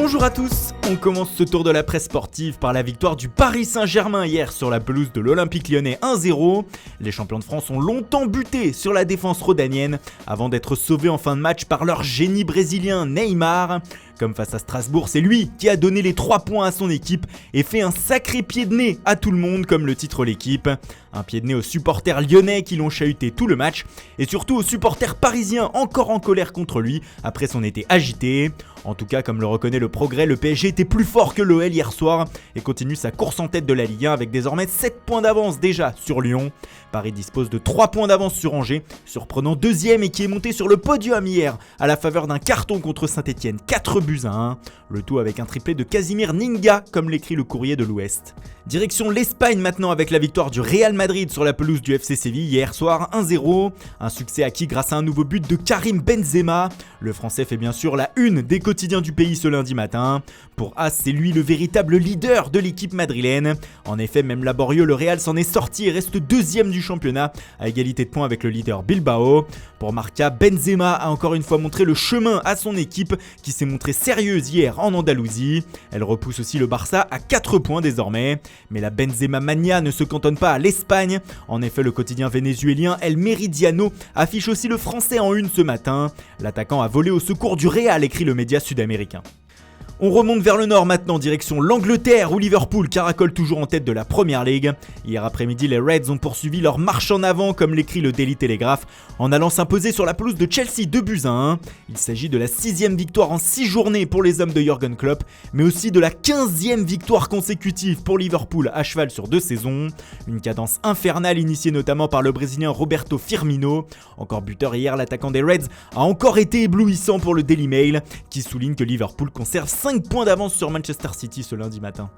Bonjour à tous, on commence ce tour de la presse sportive par la victoire du Paris Saint-Germain hier sur la pelouse de l'Olympique Lyonnais 1-0. Les champions de France ont longtemps buté sur la défense rhodanienne avant d'être sauvés en fin de match par leur génie brésilien Neymar. Comme face à Strasbourg, c'est lui qui a donné les 3 points à son équipe et fait un sacré pied de nez à tout le monde comme le titre l'équipe. Un pied de nez aux supporters lyonnais qui l'ont chahuté tout le match et surtout aux supporters parisiens encore en colère contre lui après son été agité. En tout cas, comme le reconnaît le Progrès, le PSG était plus fort que l'OL hier soir et continue sa course en tête de la Ligue 1 avec désormais 7 points d'avance déjà sur Lyon. Paris dispose de 3 points d'avance sur Angers, surprenant deuxième et qui est monté sur le podium hier à la faveur d'un carton contre Saint-Etienne, 4-1. Le tout avec un triplé de Casimir Ninga, comme l'écrit le Courrier de l'Ouest. Direction l'Espagne maintenant avec la victoire du Real Madrid sur la pelouse du FC Séville hier soir 1-0. Un succès acquis grâce à un nouveau but de Karim Benzema. Le Français fait bien sûr la une des quotidiens du pays ce lundi matin. Pour As, c'est lui le véritable leader de l'équipe madrilène. En effet, même laborieux, le Real s'en est sorti et reste deuxième du championnat à égalité de points avec le leader Bilbao. Pour Marca, Benzema a encore une fois montré le chemin à son équipe qui s'est montrée sérieuse hier en Andalousie. Elle repousse aussi le Barça à 4 points désormais. Mais la Benzema mania ne se cantonne pas à l'Espagne. En effet, le quotidien vénézuélien El Meridiano affiche aussi le français en une ce matin. L'attaquant a volé au secours du Real, écrit le média sud-américain. On remonte vers le nord maintenant, direction l'Angleterre où Liverpool caracole toujours en tête de la Premier League. Hier après-midi, les Reds ont poursuivi leur marche en avant, comme l'écrit le Daily Telegraph, en allant s'imposer sur la pelouse de Chelsea 2-1. Il s'agit de la 6e victoire en 6 journées pour les hommes de Jürgen Klopp, mais aussi de la 15e victoire consécutive pour Liverpool à cheval sur 2 saisons. Une cadence infernale initiée notamment par le Brésilien Roberto Firmino. Encore buteur hier, l'attaquant des Reds a encore été éblouissant pour le Daily Mail, qui souligne que Liverpool conserve 5 points d'avance sur Manchester City ce lundi matin.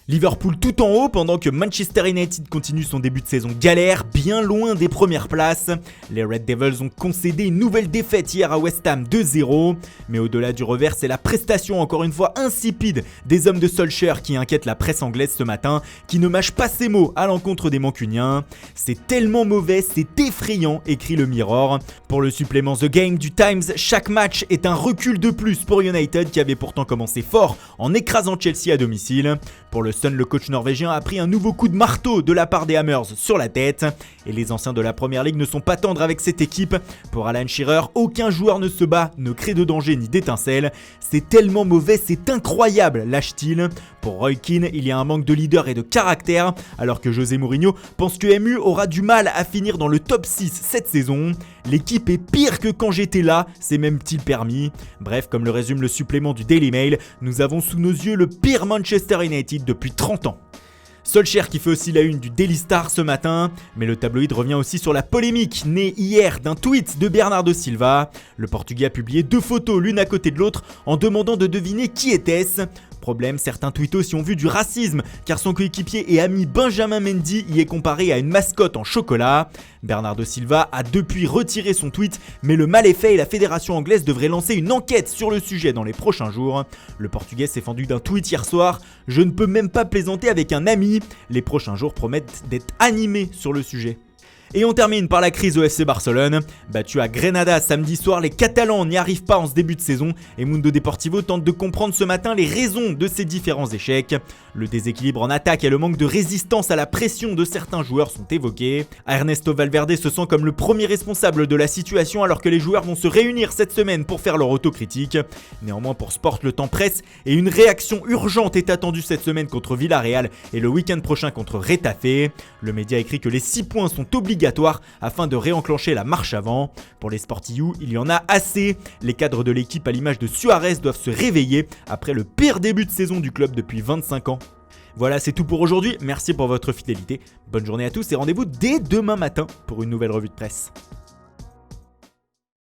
Liverpool tout en haut pendant que Manchester United continue son début de saison galère, bien loin des premières places. Les Red Devils ont concédé une nouvelle défaite hier à West Ham 2-0. Mais au-delà du revers, c'est la prestation encore une fois insipide des hommes de Solskjaer qui inquiète la presse anglaise ce matin, qui ne mâche pas ses mots à l'encontre des Mancuniens. C'est tellement mauvais, c'est effrayant, écrit le Mirror. Pour le supplément The Game du Times, chaque match est un recul de plus pour United qui avait pourtant commencé fort en écrasant Chelsea à domicile. Pour le Sun, le coach norvégien a pris un nouveau coup de marteau de la part des Hammers sur la tête. Et les anciens de la Premier League ne sont pas tendres avec cette équipe. Pour Alan Shearer, aucun joueur ne se bat, ne crée de danger ni d'étincelle. C'est tellement mauvais, c'est incroyable, lâche-t-il. Pour Roy Keane, il y a un manque de leader et de caractère, alors que José Mourinho pense que MU aura du mal à finir dans le top 6 cette saison. L'équipe est pire que quand j'étais là, c'est même-t-il permis. Bref, comme le résume le supplément du Daily Mail, nous avons sous nos yeux le pire Manchester United depuis 30 ans. Solskjaer qui fait aussi la une du Daily Star ce matin, mais le tabloïd revient aussi sur la polémique née hier d'un tweet de Bernardo Silva. Le Portugais a publié 2 photos l'une à côté de l'autre en demandant de deviner qui était-ce. Problème, certains tweetos y ont vu du racisme car son coéquipier et ami Benjamin Mendy y est comparé à une mascotte en chocolat. Bernardo Silva a depuis retiré son tweet, mais le mal est fait et la fédération anglaise devrait lancer une enquête sur le sujet dans les prochains jours. Le Portugais s'est fendu d'un tweet hier soir: « Je ne peux même pas plaisanter avec un ami ». Les prochains jours promettent d'être animés sur le sujet. Et on termine par la crise au FC Barcelone. Battu à Grenada samedi soir, les Catalans n'y arrivent pas en ce début de saison et Mundo Deportivo tente de comprendre ce matin les raisons de ces différents échecs. Le déséquilibre en attaque et le manque de résistance à la pression de certains joueurs sont évoqués. Ernesto Valverde se sent comme le premier responsable de la situation alors que les joueurs vont se réunir cette semaine pour faire leur autocritique. Néanmoins, pour Sport, le temps presse et une réaction urgente est attendue cette semaine contre Villarreal et le week-end prochain contre Retafe. Le média écrit que les 6 points sont obligatoires afin de réenclencher la marche avant. Pour les Sportillos, il y en a assez. Les cadres de l'équipe à l'image de Suarez doivent se réveiller après le pire début de saison du club depuis 25 ans. Voilà, c'est tout pour aujourd'hui. Merci pour votre fidélité. Bonne journée à tous et rendez-vous dès demain matin pour une nouvelle revue de presse.